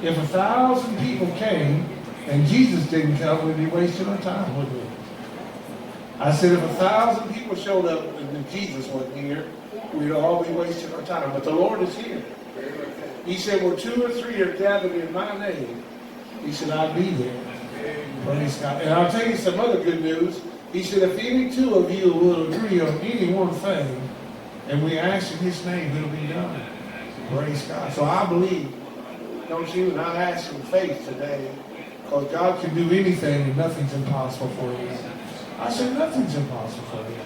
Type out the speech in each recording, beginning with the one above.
If 1,000 people came and Jesus didn't come, we'd be wasting our time, wouldn't we? I said if 1,000 people showed up and Jesus wasn't here, we'd all be wasting our time. But the Lord is here. He said, where 2 or 3 are gathered in my name, he said, I'll be there. Praise God. And I'll tell you some other good news. He said, if any 2 of you will agree on any one thing, and we ask in his name, it'll be done. Praise God. So I believe, don't you? And I ask in faith today, because God can do anything and nothing's impossible for you. I said, nothing's impossible for you.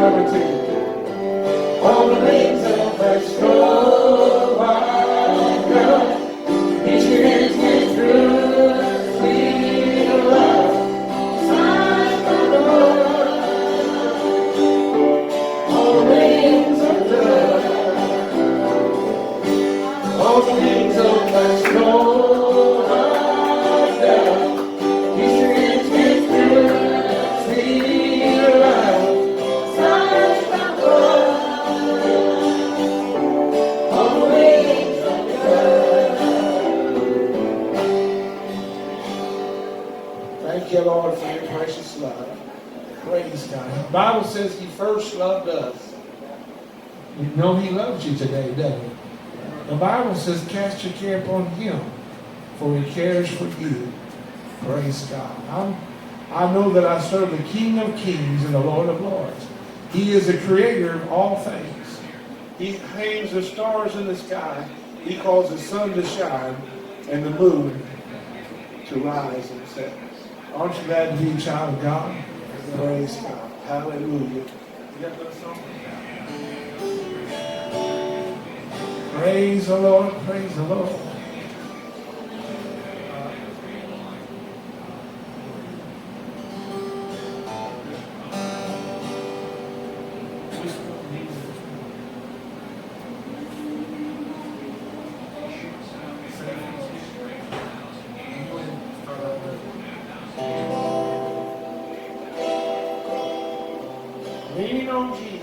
ever take. On the wings of that snow white dove, he carries me through sweet love. Signs of love. On the wings of dove, on the wings of that snow white dove, he carries me through sweet love. Signs of love. Thank you, Lord, for your precious love. Praise God. The Bible says he first loved us. You know he loves you today, doesn't he? The Bible says cast your care upon him, for he cares for you. Praise God. I know that I serve the King of Kings and the Lord of Lords. He is the creator of all things. He hangs the stars in the sky. He calls the sun to shine and the moon to rise and set. Aren't you glad to be a child of God? Praise God. Hallelujah. You got that song? Praise the Lord. Praise the Lord. Lean on Jesus.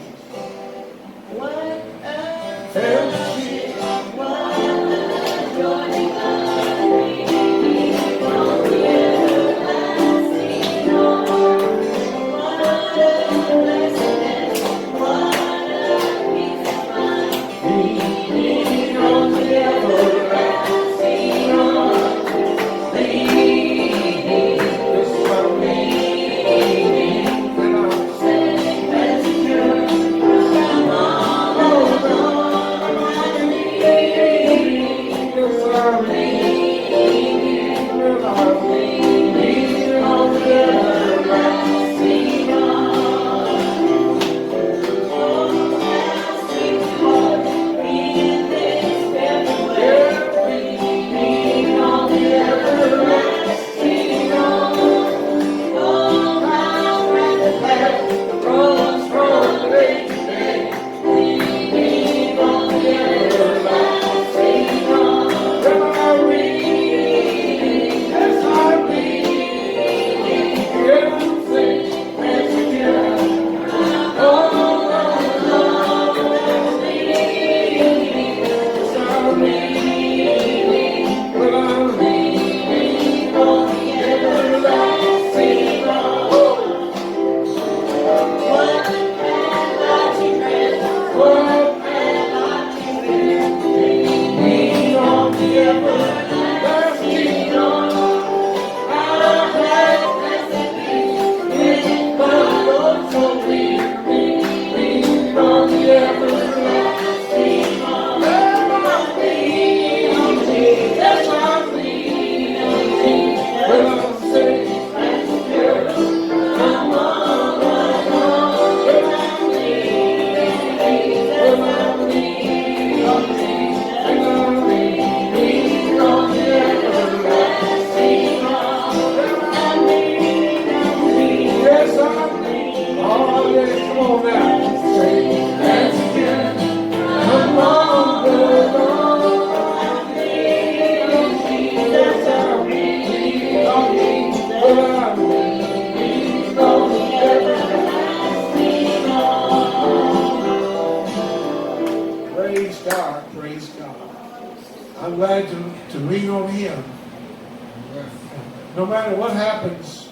I'm glad to lean on him. No matter what happens,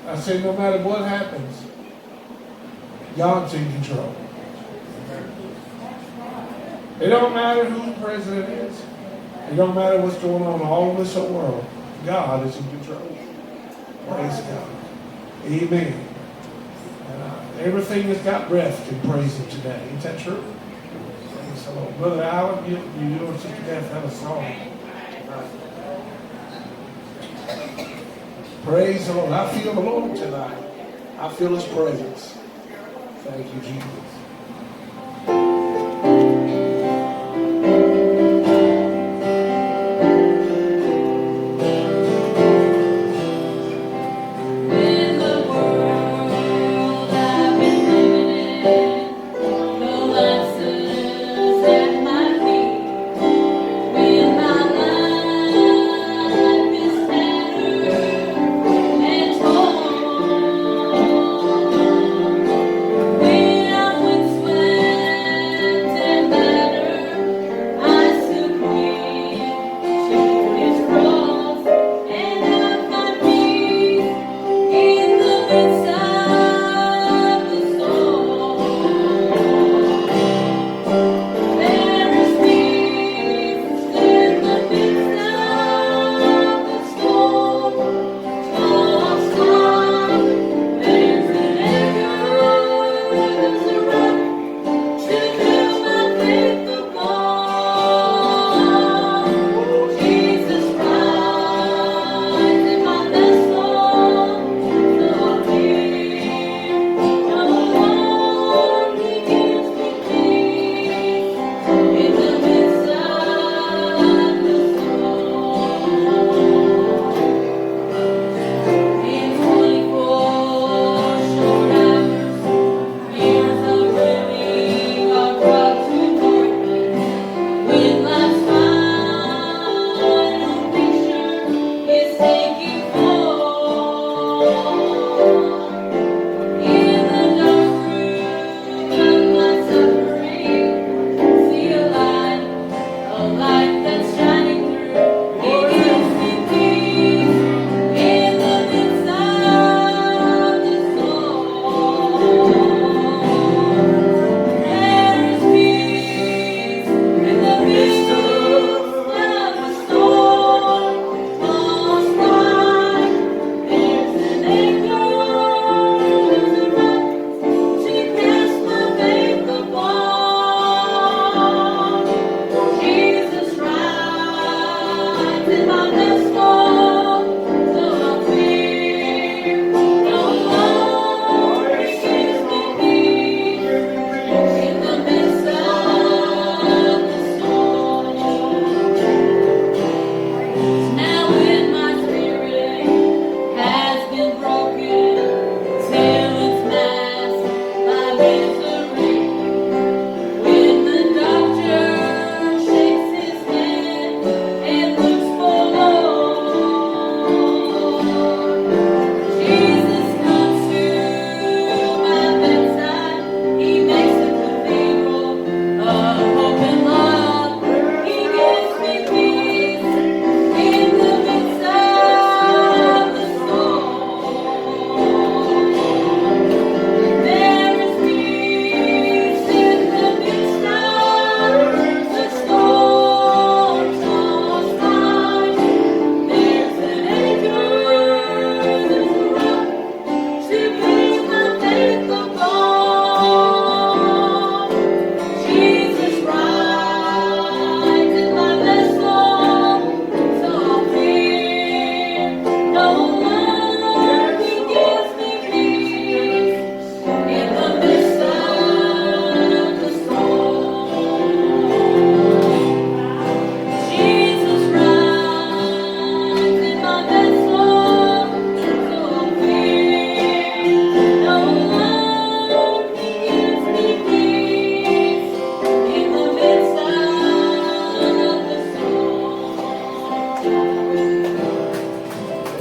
I say no matter what happens, God's in control. It don't matter who the president is. It don't matter what's going on all over this world. God is in control. Praise God. Amen. And everything that's got breath can praise him today. Ain't that true? Praise the Lord. Brother Allen, you and Sister Beth have a song. Praise the Lord. I feel the Lord tonight. I feel his presence. Thank you, Jesus.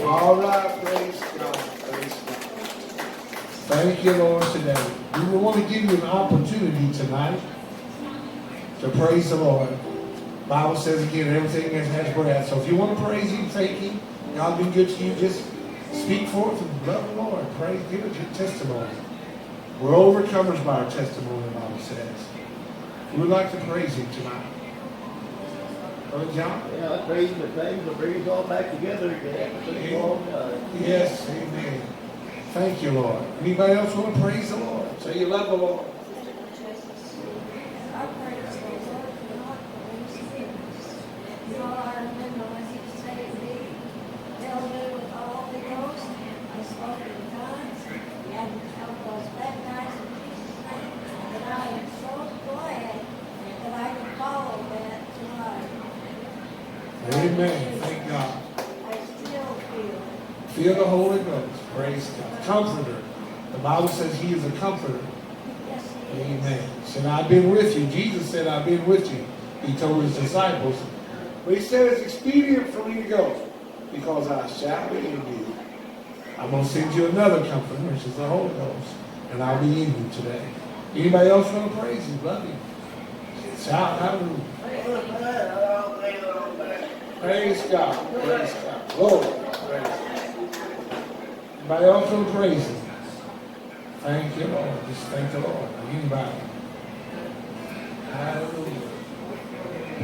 All right, praise God, praise God. Thank you, Lord, today. We want to give you an opportunity tonight to praise the Lord. The Bible says again, everything that has breath. So if you want to praise Him, thank Him, God be good to you, just speak forth and love the Lord. Praise, give it your testimony. We're overcomers by our testimony, the Bible says. We would like to praise Him tonight. Brother John? Yeah, I praise the things that brings all back together again. Yes, amen. Thank you, Lord. Anybody else want to praise the Lord? Say you love the Lord. Amen. Thank God. Feel the Holy Ghost. Praise God. Comforter. The Bible says he is a comforter. Amen. He said, I've been with you. Jesus said, I've been with you. He told his disciples. But he said, it's expedient for me to go because I shall be in you. I'm going to send you another comforter, which is the Holy Ghost. And I'll be in you today. Anybody else want to praise him? Love him. Shout hallelujah. Praise God. Praise God. Lord. Praise God. Anybody else want to praise him? Thank you, Lord. Just thank the Lord. Anybody? Hallelujah.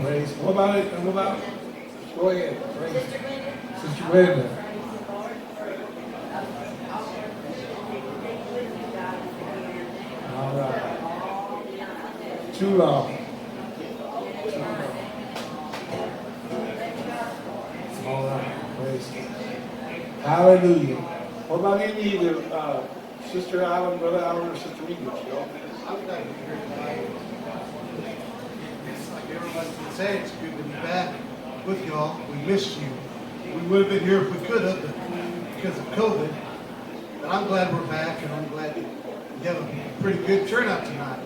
Praise. What about it? What about it? Go ahead. Praise. Sister Brenda. All right. Too long. All right. Praise God. Hallelujah. What about any of the Sister Allen, Brother Allen, or Sister English? I'm glad to be here tonight. It's like everybody's been saying, it's good to be back with y'all. We missed you. We would have been here if we could have, but because of COVID. But I'm glad we're back, and I'm glad that we have a pretty good turnout tonight.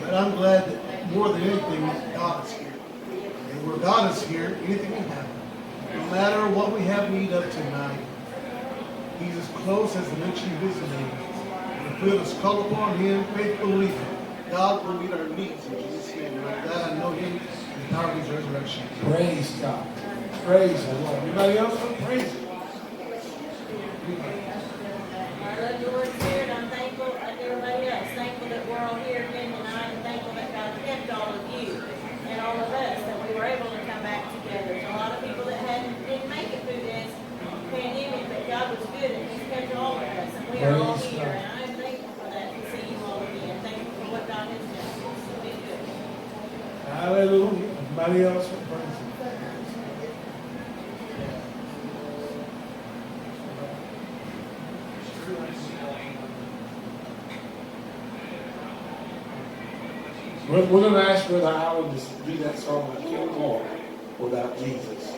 But I'm glad that more than anything, God is here. And where God is here, anything can happen. No matter what we have need of tonight, He's as close as the mention visiting. If we just call upon Him, faith believe it, God will meet our needs in Jesus' name. And I'm glad I know Him and the power of His resurrection. Praise God. Praise the Lord. Anybody else want to praise Him? I love your Lord Spirit. I'm thankful, like everybody else, thankful that we're all here again tonight, and thankful that God kept all of you and all of us, that we were able to come back together. There's a lot of people that didn't make it through this pandemic, but God was good and He's kept all of us, and we are all Praise here, God. and I'm thankful for that, to see you all again. Thankful for what God has done. It's been good. Hallelujah. Anybody else want to praise Him? We're going to ask Brother Howard to do that song, I Can't Walk Without Jesus.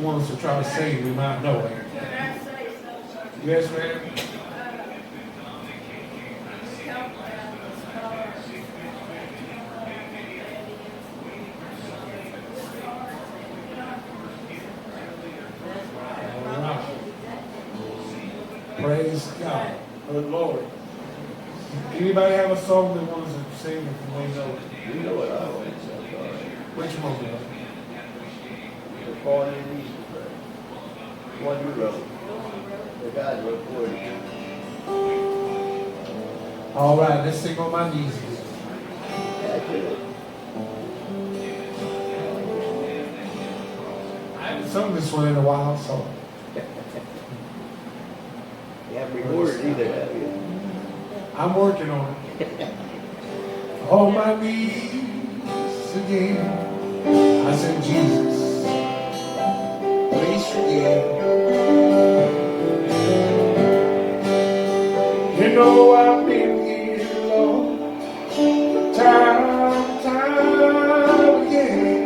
want us to try to save him, I know it. Yes, ma'am. All right. Praise God. Good Lord. Anybody have a song they want us to sing if they know it? You know what I always say, all right. Which one, brother? The Born in Easter prayer. One you wrote. The guy wrote for you. All right, let's sing on my knees again. That's it. I haven't sung this one in a while, so. You haven't recorded either, have you? I'm working on it. On my knees again. I said, Jesus, please forgive. You know I've been here, Lord, time again.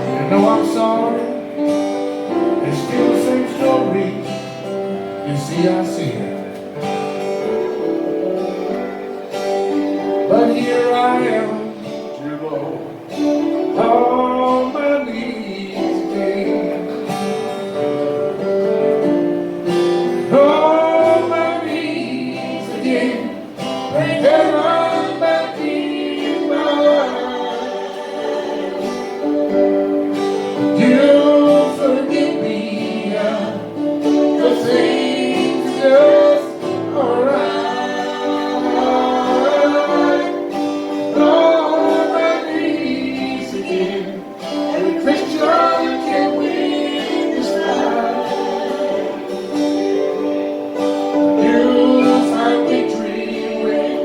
You know I'm sorry. It's still the same story. You see, I see it. But here I am, dear Lord, on my knees again. On my knees again. And I'm back in my life. You forgive me the things just alright. On my knees again. Every Christian can win this fight. You'll find victory when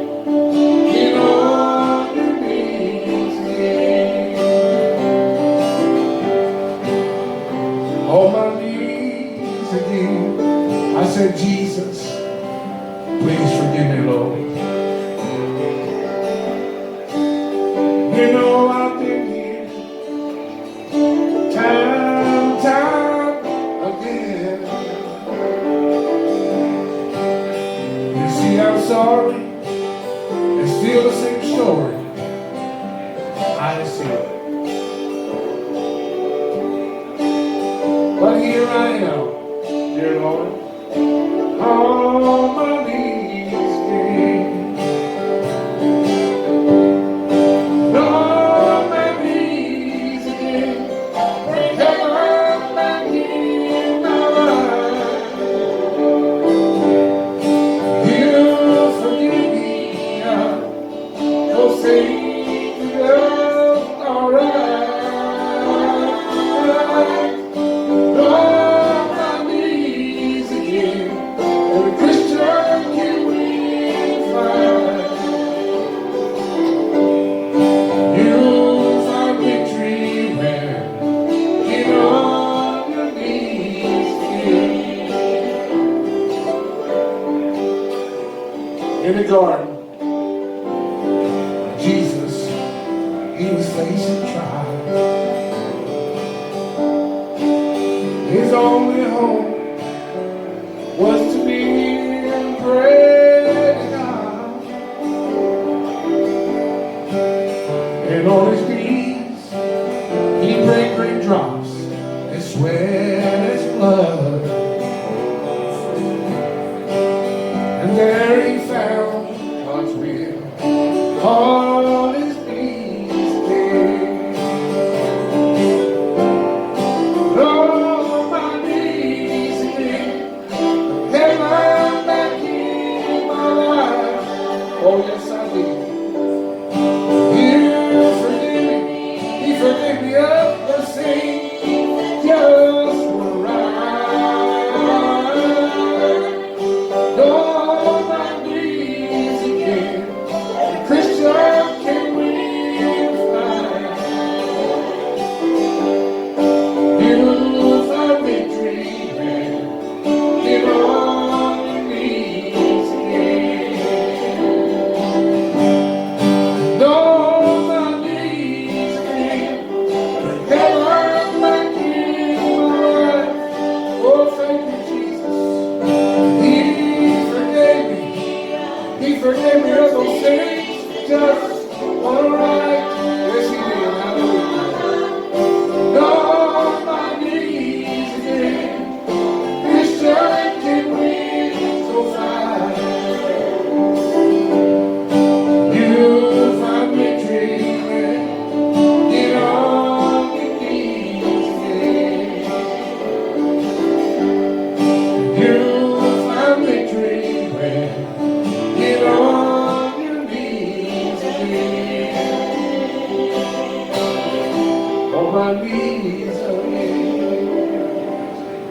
you on your knees again. On my knees again. I said, Jesus, please forgive me, Lord. You know I've been here time again. You see, I'm sorry. It's still the same story. I see it. But here I am, dear Lord, on my knees again. On my knees again. And I'm back in my life. You forgive me those things just alright. On my knees again. Every Christian can win fight. You'll find victory when you're on your knees again. In the garden, Jesus, he was facing trial. His only hope was to be in prayer to God. And on his knees, he prayed great drops as sweat as blood. And there he found God's will on his knees again. On my knees again. And I'm back in my life. Oh yes, I did. You forgive me. He forgave me of the sin just were right.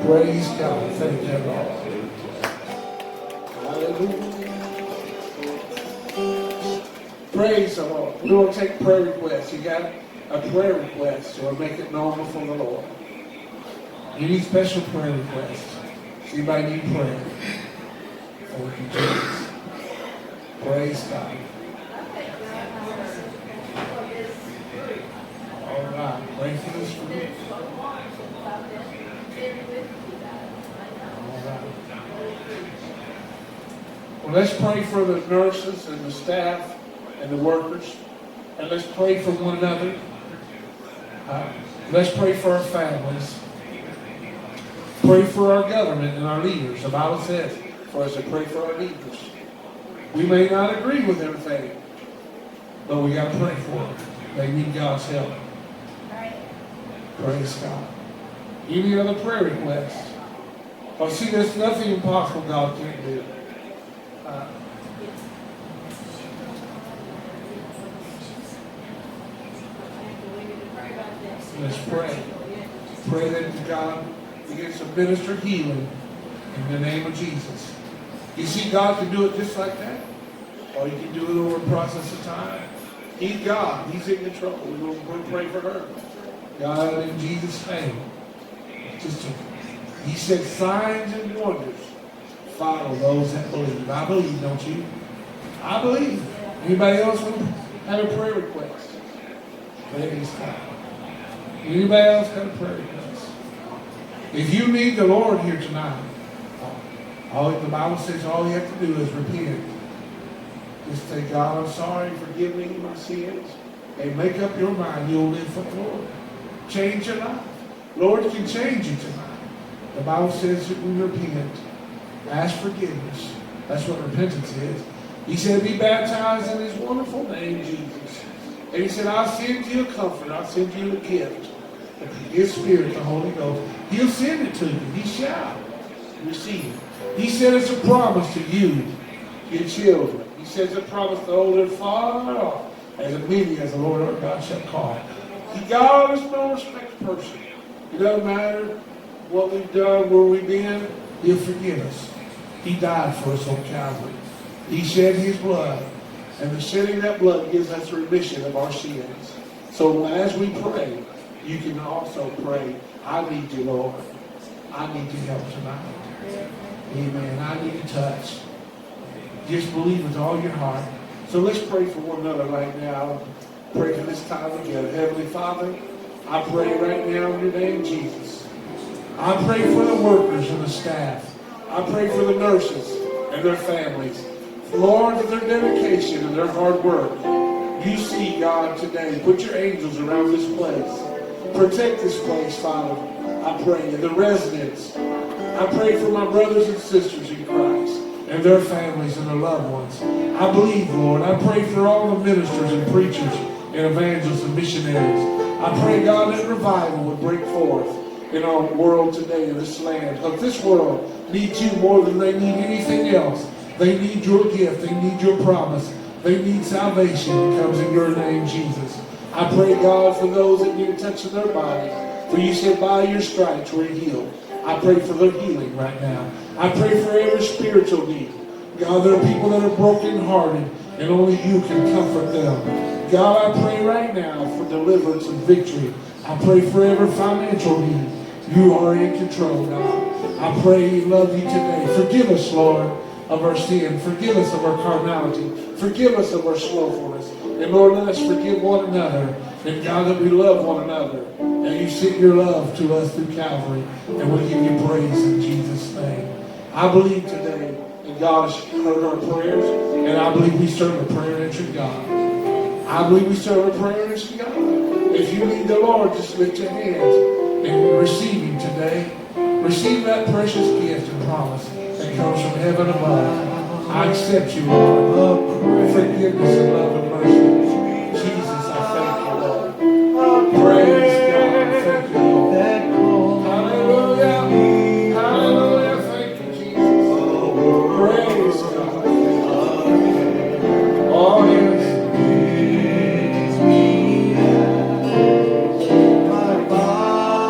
Praise God. Thank you, Lord. Hallelujah. Praise the Lord. We want to take prayer requests. You got a prayer request, or make it known before the Lord. Any special prayer requests? Anybody need prayer? Thank you, Jesus. Praise God. All right. Pray for this group. All right. Well, let's pray for the nurses and the staff and the workers. And let's pray for one another. Let's pray for our families. Pray for our government and our leaders. The Bible says for us to pray for our leaders. We may not agree with everything, but we got to pray for them. They need God's help. Praise God. Any other prayer requests? Oh, see, there's nothing impossible God can't do. Let's pray. Pray that God begins to minister healing in the name of Jesus. You see, God can do it just like that. Or He can do it over a process of time. He's God. He's in control. We're going to pray for her. God, in Jesus' name. He said signs and wonders follow those that believe. I believe, don't you? I believe. Anybody else have a prayer request? Praise God. Anybody else have a prayer request? If you need the Lord here tonight, the Bible says all you have to do is repent. Just say, God, I'm sorry, forgive me my sins, and make up your mind you'll live for the Lord. Change your life. Lord can change you tonight. The Bible says that we repent, ask forgiveness. That's what repentance is. He said, be baptized in His wonderful name, Jesus. And He said, I'll send you a comfort. I'll send you a gift. His Spirit, the Holy Ghost. He'll send it to you. He shall receive it. He said it's a promise to you, your children. He says it's a promise to hold it far off, as many as the Lord our God shall call. God is no respect person. It doesn't matter what we've done, where we've been, He'll forgive us. He died for us on Calvary. He shed His blood, and the shedding of that blood gives us remission of our sins. So as we pray, you can also pray, I need you, Lord. I need your help tonight. Amen. I need a touch. Just believe with all your heart. So let's pray for one another right now. Pray for this time together. Heavenly Father, I pray right now in your name, Jesus. I pray for the workers and the staff. I pray for the nurses and their families. Lord, for their dedication and their hard work. You see, God, today, put your angels around this place. Protect this place, Father. I pray. And the residents. I pray for my brothers and sisters in Christ and their families and their loved ones. I believe, Lord. I pray for all the ministers and preachers and evangelists and missionaries. I pray, God, that revival would break forth in our world today, in this land. Because this world needs you more than they need anything else. They need your gift. They need your promise. They need salvation. It comes in your name, Jesus. I pray, God, for those that need a touch of their body. For you said, by your stripes we're healed. I pray for their healing right now. I pray for every spiritual need. God, there are people that are brokenhearted, and only you can comfort them. God, I pray right now for deliverance and victory. I pray for every financial need. You are in control, God. I pray you love you today. Forgive us, Lord, of our sin. Forgive us of our carnality. Forgive us of our slothfulness. And Lord, let us forgive one another. And God, that we love one another. And you send your love to us through Calvary. And we give you praise in Jesus' name. I believe today that God has heard our prayers. And I believe we serve a prayer answering God. I believe we serve a prayer answering God. If you need the Lord, just lift your hands and receive Him today. Receive that precious gift and promise that comes from heaven above. I accept you, Lord. Forgiveness and love and mercy. Jesus, I thank you, Lord. Praise God. Thank you, Lord. Hallelujah. Hallelujah. Thank you, Jesus. Praise God. Oh, yes. My body.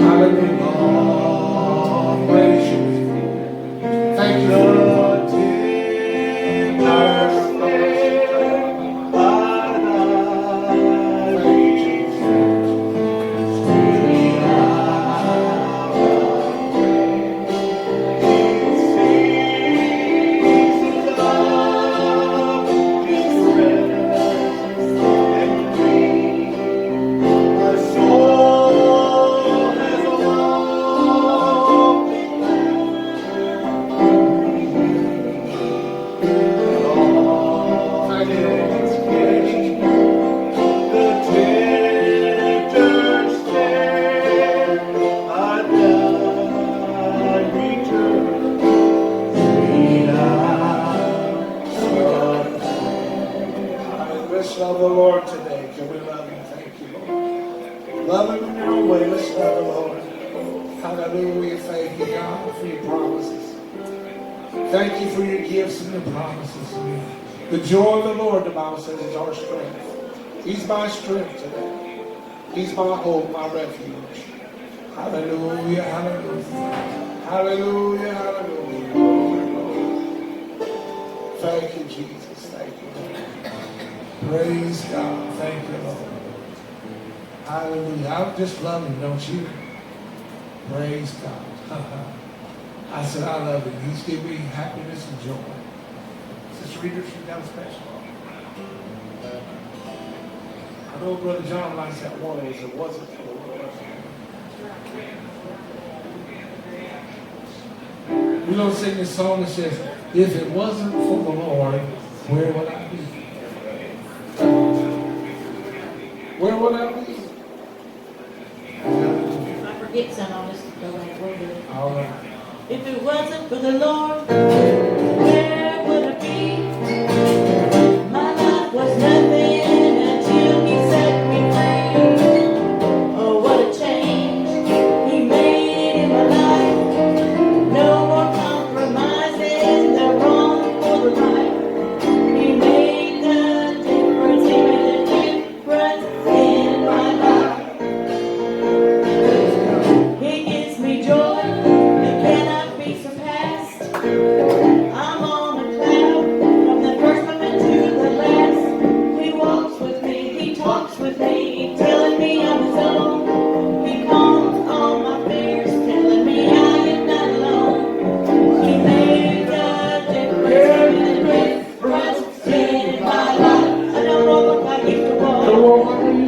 Hallelujah. Praise you. Thank you for the Let's love the Lord today. Can we love Him? Thank you, Lord. Love Him in your own way. Let's love the Lord. Hallelujah. Thank you, God, for your promises. Thank you for your gifts and your promises. The joy of the Lord, the Bible says, is our strength. He's my strength today. He's my hope, my refuge. Hallelujah, hallelujah. Hallelujah, hallelujah. Glory, glory. Thank you, Jesus. Thank you, Lord. Praise God. Thank you, Lord. Hallelujah. I just love Him, don't you? Praise God. I said, I love Him. He's given me happiness and joy. Sister Reader, she got a special. I know Brother John likes that one. It wasn't for the Lord. We don't sing this song that says, if it wasn't for the Lord, where would I be? Where would I be? If I forget some, I'll just go back a little bit. All right. If it wasn't for the Lord, where would I be? My life was nothing until He set me free. Oh, what a change He made in my life. No more compromising, the wrong for the right. He made the difference, He made the difference in my life. He gives me joy that cannot be surpassed. I'm on a cloud from the first moment to the last. He walks with me, He talks with me, telling me I'm His own. He calms all my fears, telling me I am not alone. He made the difference in my life. I don't walk like I used to walk,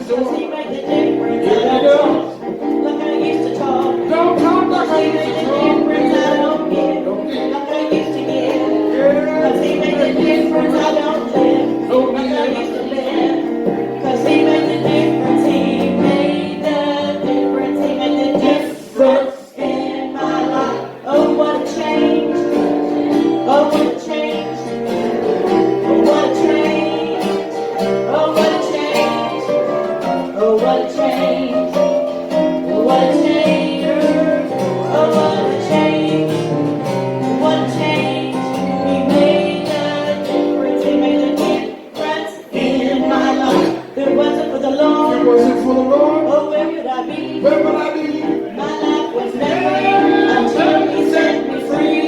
'cause He made the difference. I don't talk like I used to talk. Don't talk like I He used made to the talk. difference. I don't give like I used to give. 'Cause He made the difference. I don't live like I used to live. 'Cause He made the difference. He made the difference. He made the difference in my life. Oh, what a change. Oh, what a change. Oh, what a change. Oh, what a change. Oh, what a change. Oh, what a change. Oh, what a change. What a change. He made the difference. He made the difference in my life. If it wasn't for the Lord, If it wasn't for the Lord, oh, where would I be? where would I be? My life was nothing until He set me free.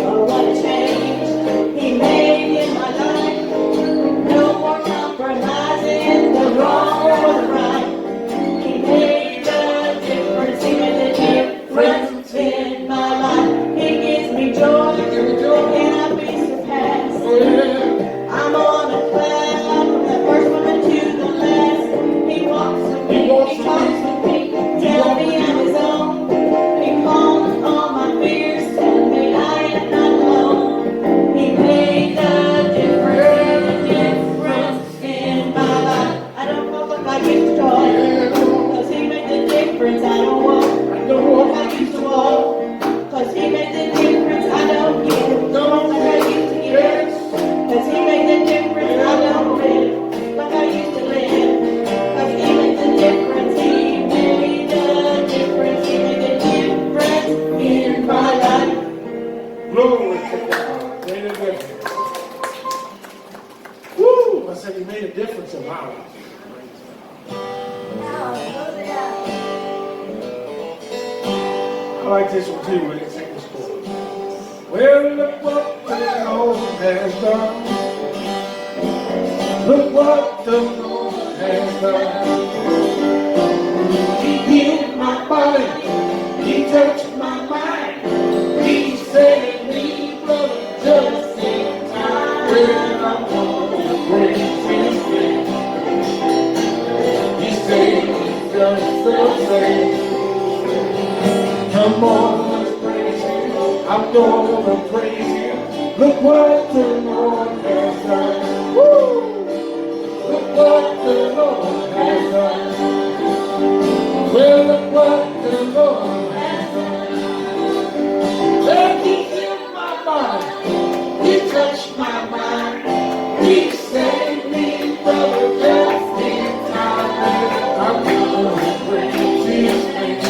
Oh, what a change He made in my life. No more compromising, the wrong or the right. He made the difference. He made the difference in my life. He gives me joy that cannot be surpassed. Oh, yeah. I'm on a cloud from the first moment to the last. He walks with me, He talks with me, tells me I'm His own. He calms all my fears, telling me I am not alone. He made the difference in my life. I don't walk like I used to talk, 'cause He made the difference. I don't walk like I used to walk, 'cause He made the difference. I don't give like I used to give, 'cause He made the difference. I don't live like I used to live, 'cause He made the difference. He made the difference. He made the difference in my life. Glory to God. Made a difference. Woo! I said He made a difference in my life. like this one too when it's in the chorus. Well, look what the Lord has done. Look what the Lord has done. He healed my body. He touched my mind. He saved me from just in time. Well, I'm gonna praise His name. He saved me just the same. Come on, let's praise Him. I'm gonna praise Him. Look what the Lord has done. Woo! Look what the Lord has done. Well, look what the Lord has done. Well, He healed my body. He touched my mind. He saved me from a just in time. I'm gonna praise His name.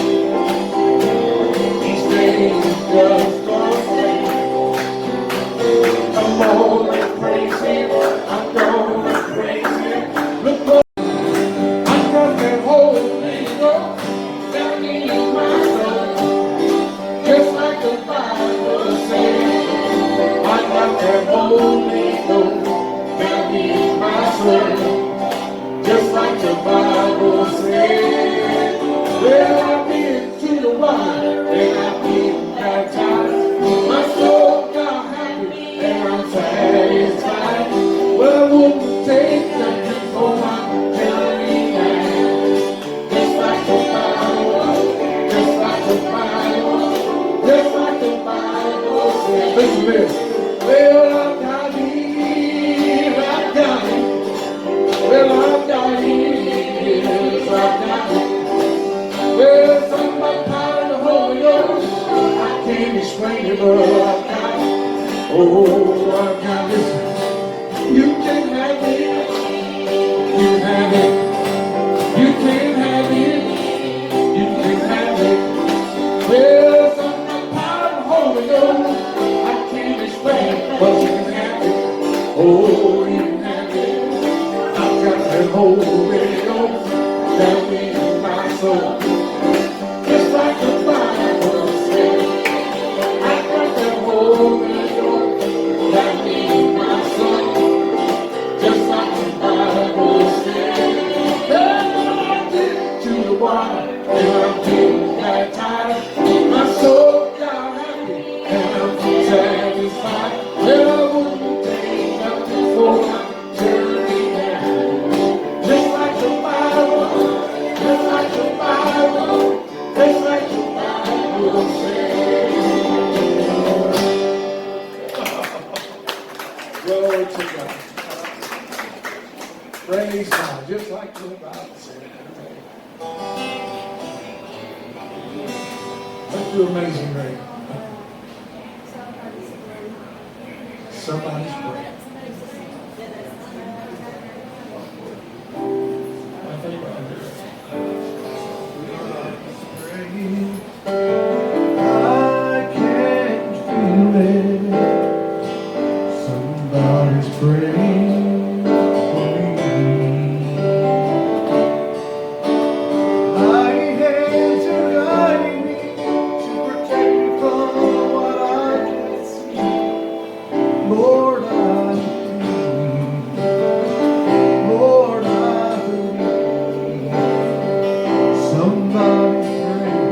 Just the same. Come on and praise Him. I'm gonna praise Him. Look what I got that Holy Ghost down in my soul, just like the Bible says. I got that Holy Ghost down in my soul, just like the Bible says. Well, I've been to the water and I've been baptized. My soul got happy and I'm satisfied. Well, I wouldn't take nothing for my journey now. Just like the Bible, just like the Bible, just like the Bible says. Listen to this. Well, I've got it, I've got it. Well, I've got it, yes, I've got it. Well, something about the power of the Holy Ghost. I can't explain it, but I've got it. Oh, I've got it. You can have it. You have it. You can have it. You can have it. Well, something about the power of the Holy Ghost. I can't explain it, but you can have it. Oh, you can have it. I've got that Holy Ghost down in my soul. Just like the Bible says, I got the Holy Ghost down in my soul. Just like the Bible says. Well, I've been to the water and I've been baptized. My soul got happy and I'm satisfied. Well, I wouldn't take nothing for my journey now. Just like the Bible, just like the Bible. Just like the Bible says. Glory to God. Praise God. Just like the Bible says. Let's do Amazing Grace. Somebody's praying. I think I'll do it. I can feel it. Somebody's praying for me. Mighty hands are guiding me to protect me from what I can't see. Lord, I believe. Lord, I believe. Somebody's praying.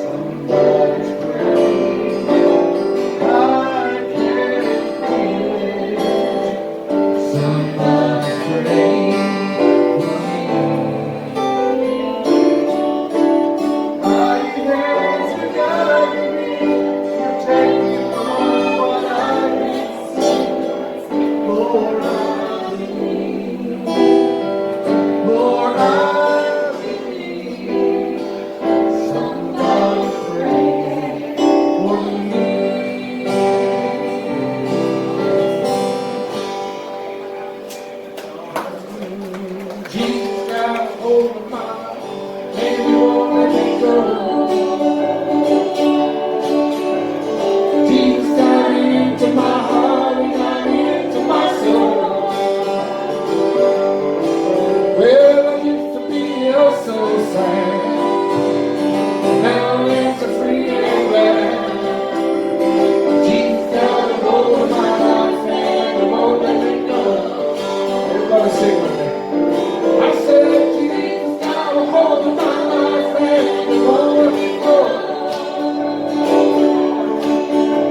Somebody's praying, I can feel it. Somebody's praying for me. Mighty hands are guiding me, protect me from what I can see. Lord, I believe. Lord, I believe. Somebody's praying for me. Jesus got a hold of my hand, He won't let me go. Jesus got into my heart, He got into my soul. Well, I used to be oh so sad. Now it's a free and glad. Jesus got a hold of my life and He won't let me go. Everybody sing with me. I said, Jesus got a hold of my life and He won't let me go.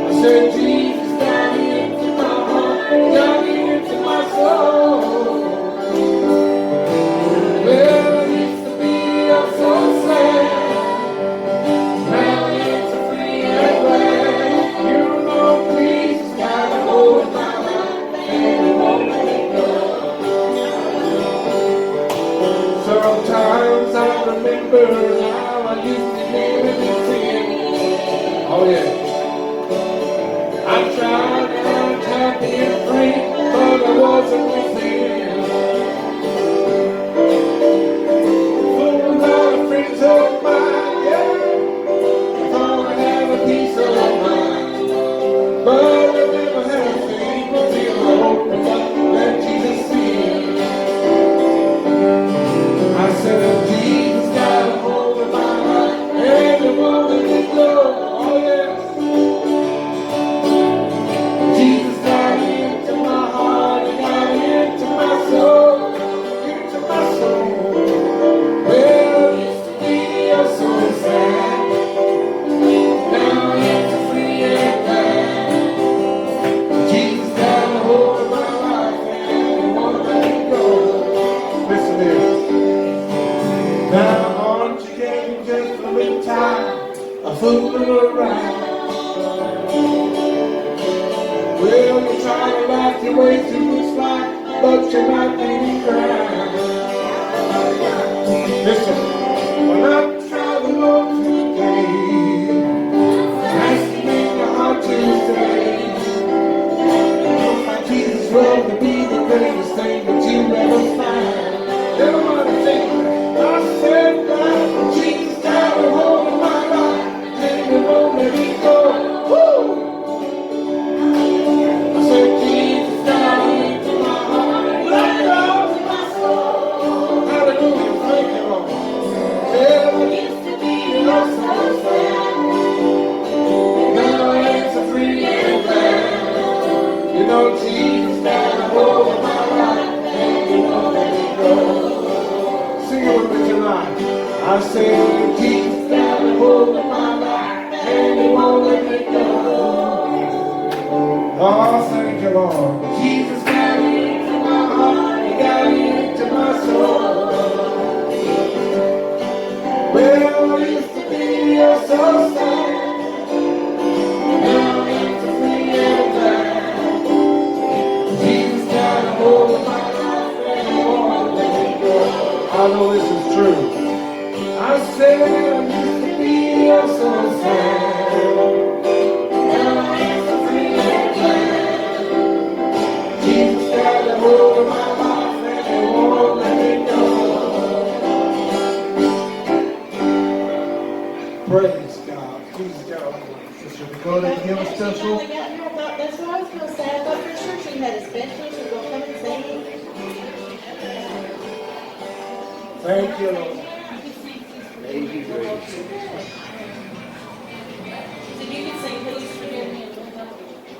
I said, Jesus got into my heart, got into my soul. Well, I used to be oh so sad. Now it's a free and glad. You know Jesus got a hold of my life and He won't let me go. Sometimes I remember how I used to live in sin. Oh yeah. I tried to act happy and free, but I wasn't within. Full of lot of friends of mine, yeah. Thought I had a piece of mind, but I never had a thing until I opened up and let Jesus see. I said, Jesus got a hold of my life and He won't let me go. Oh yeah. Jesus got into my heart, He got into my soul, into my soul. Well, I used to be oh so sad. Now it's a free and glad. Jesus got a hold of my life and He won't let me go. Listen here. Now aren't you getting just a little tired of fooling around? Well, you try to laugh your way through this life, but you're not getting ground. Listen, when I travel on today, nice to make your heart to stay. My Jesus will be the greatest thing that you ever find. Everybody sing. I said that Jesus got a hold of my life and He won't let me go. Woo! I said Jesus got into my heart, let go of my soul. Hallelujah, thank you, Lord. Yeah, I used to be lost so sad. Now it's a free and glad. You know Jesus got a hold of my life and He won't let me go. Sing it with me tonight. I said, Jesus got a hold of my life and He won't let me go. Oh, thank you, Lord. Jesus got into my heart, He got into my soul. Well, I used to be oh so sad. Now it's a free and glad. Jesus got a hold of my life and He won't let me go. I know this is true. I said I used to be oh so sad. Now it's a free and glad. Jesus got a hold of my life and He won't let me go. Praise God. Jesus got a hold of my life. Sister Dakota, you have a special? That's what I was gonna say. I thought for sure she had a special. She was gonna come and sing. Thank you, Lord. Amazing grace. So you can sing, please forgive me.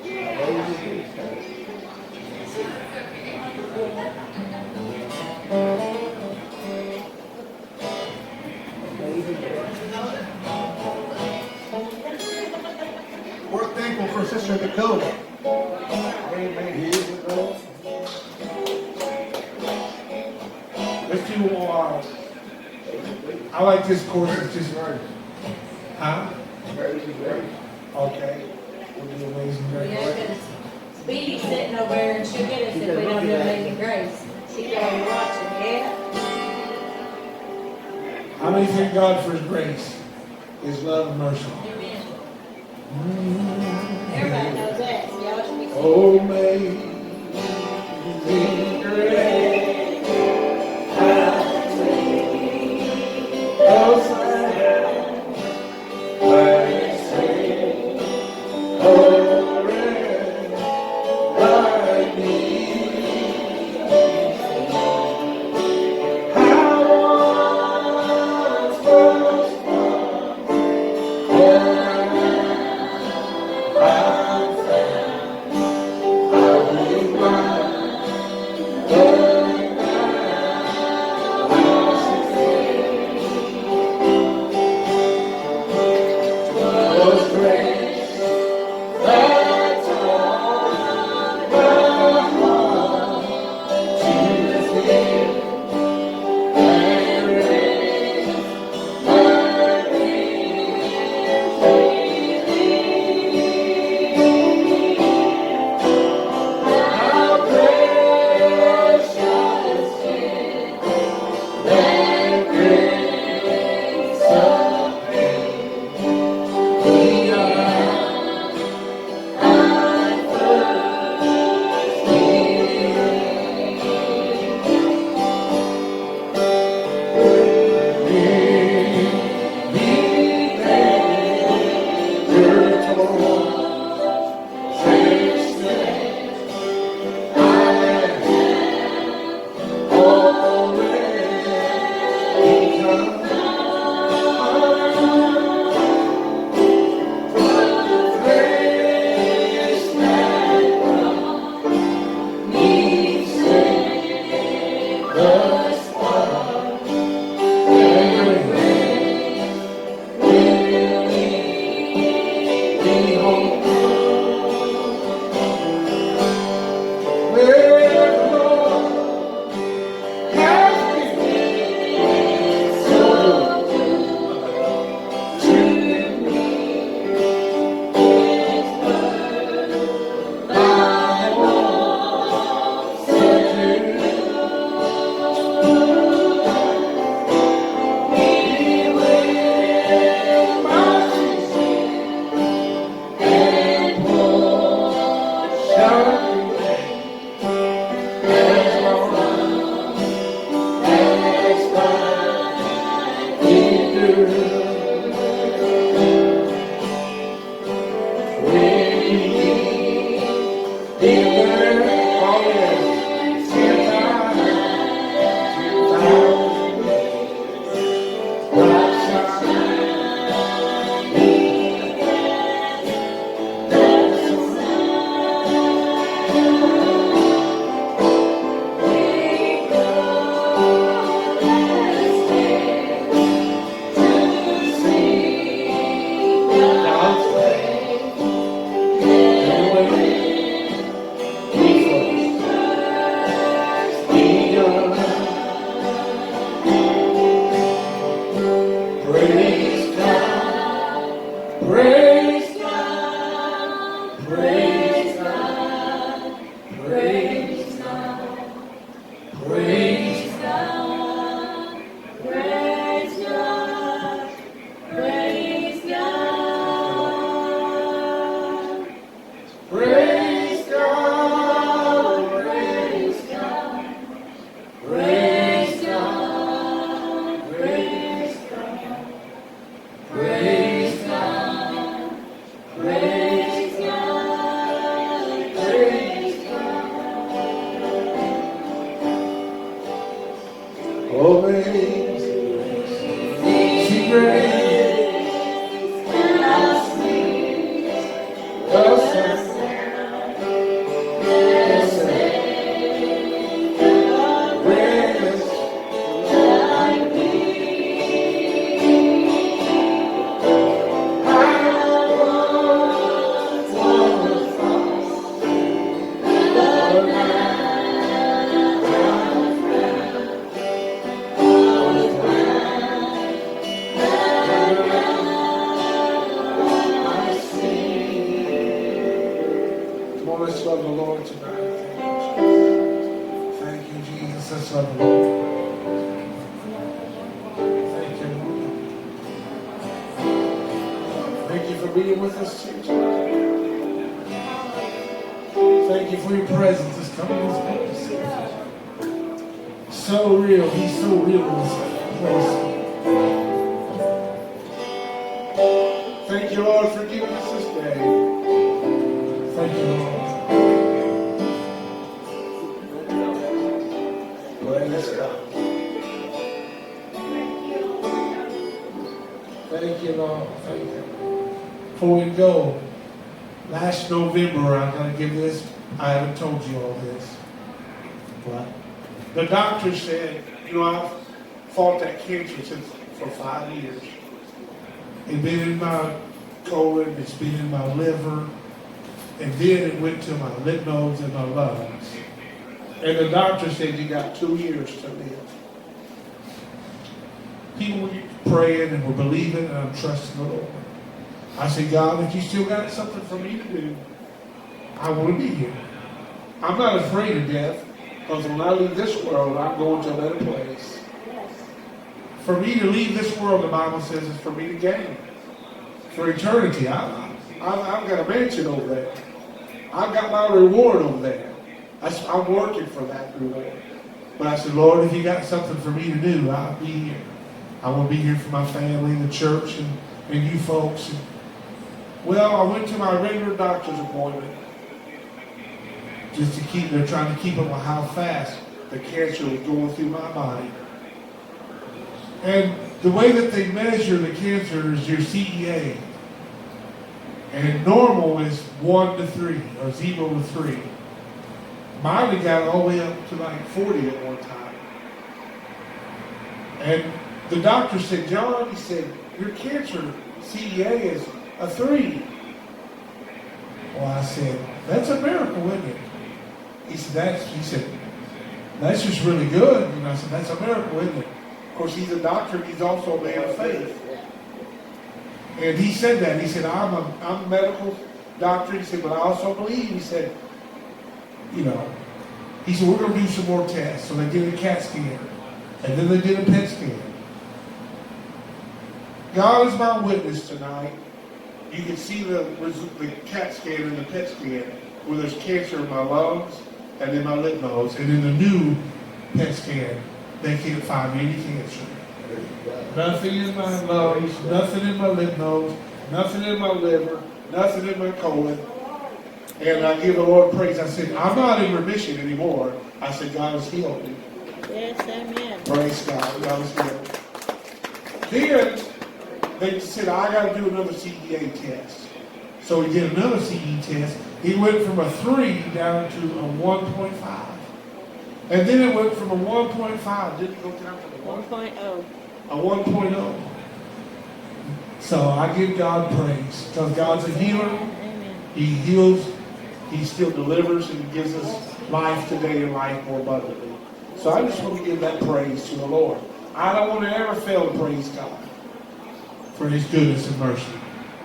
Amazing grace. Sister Dakota. Amen. Here we go. Let's do I like this course. It's just right. Huh? Okay. We'll do Amazing Yeah, Grace. because Speedy's sitting over there and she'll get us if we don't do Amazing Grace. She's already watching, yeah? How many thank God for His grace, His love and mercy? Amen. Everybody knows that, so y'all should be singing. Oh, amazing grace, how sweet the sound that saved a wretch like me. How once was lost, I'm found. I will find, but now I see. Was grace that taught my heart to fear, and grace that how precious is that grace of beyond I first Praise God, praise God, praise God, praise God, praise God, Praise God, praise God. praise God, praise God, praise God, praise God, praise God, praise God, praise God. Amazing grace, how sweet the sound that saved a wretch like me. How once was love the Lord tonight. Thank you, Jesus. Let's love the Lord. Thank you, Lord. Thank you for being with us tonight. Thank you for your presence that's coming in this place. So real. He's so real in this place. Thank you, Lord, for giving us this day. Thank you, Lord. Praise God. Thank you, Lord. Thank you. Before we go, last November, I'm going to give this. I haven't told you all this. But the doctor said, I've fought that cancer for 5 years. It's been in my colon, it's been in my liver, and then it went to my lymph nodes and my lungs. And the doctor said, you got 2 years to live. People were praying and were believing, and I'm trusting the Lord. I said, God, if you still got something for me to do, I want to be here. I'm not afraid of death, because when I leave this world, I'm going to a better place. For me to leave this world, the Bible says, is for me to gain. For eternity, I've got a mansion over there. I've got my reward over there. I'm working for that reward. But I said, Lord, if you got something for me to do, I'll be here. I want to be here for my family, the church, and you folks. Well, I went to my regular doctor's appointment. They're trying to keep up with how fast the cancer was going through my body. And the way that they measure the cancer is your CEA. And normal is 1 to 3, or 0 to 3. Mine got all the way up to like 40 at one time. And the doctor said, John, he said, your cancer CEA is a 3. Well, I said, that's a miracle, isn't it? He said, that's just really good. And I said, that's a miracle, isn't it? Of course, he's a doctor, he's also a man of faith. And he said that. He said, I'm a medical doctor. He said, but I also believe, he said, he said, we're going to do some more tests. So they did a CAT scan. And then they did a PET scan. God is my witness tonight. You can see the CAT scan and the PET scan where there's cancer in my lungs and in my lymph nodes. And in the new PET scan, they can't find any cancer. Nothing in my lungs, nothing in my lymph nodes, nothing in my liver, nothing in my colon. And I give the Lord praise. I said, I'm not in remission anymore. I said, God has healed me. Yes, amen. Praise God. God has healed me. Then they said, I got to do another CEA test. So he did another CE test. He went from a 3 down to a 1.5. And then it went from a 1.5, didn't go down to the 1.0. A 1.0. So I give God praise because God's a healer. Amen. He heals, He still delivers, and He gives us life today and life more abundantly. So I just want to give that praise to the Lord. I don't want to ever fail to praise God for His goodness and mercy.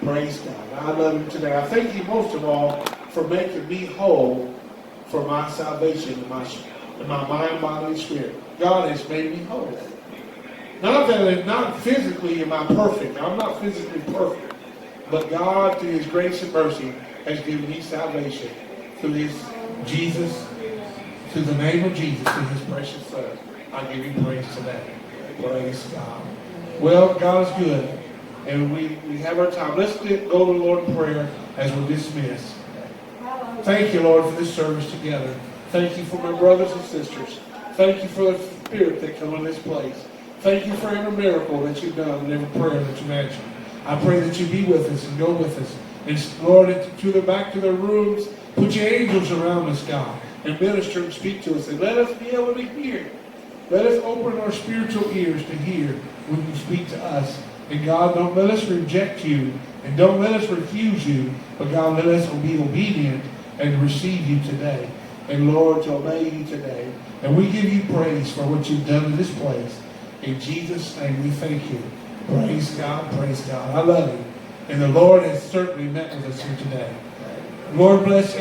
Praise God. I love Him today. I thank Him most of all for making me whole for my salvation in my mind, body, and spirit. God has made me whole. Not physically am I perfect. I'm not physically perfect. But God, through His grace and mercy, has given me salvation through His Jesus, through the name of Jesus, through His precious Son. I give you praise today. Praise God. Well, God is good. And we have our time. Let's go to the Lord in prayer as we dismiss. Thank you, Lord, for this service together. Thank you for my brothers and sisters. Thank you for the Spirit that come in this place. Thank you for every miracle that you've done and every prayer that you've answered. I pray that you be with us and go with us. And Lord, to the back to their rooms, put your angels around us, God, and minister and speak to us. And let us be able to hear. Let us open our spiritual ears to hear when you speak to us. And God, don't let us reject you. And don't let us refuse you. But God, let us be obedient and receive you today. And Lord, to obey you today. And we give you praise for what you've done in this place. In Jesus' name, we thank you. Praise God, praise God. I love you. And the Lord has certainly met with us here today. Lord bless everyone.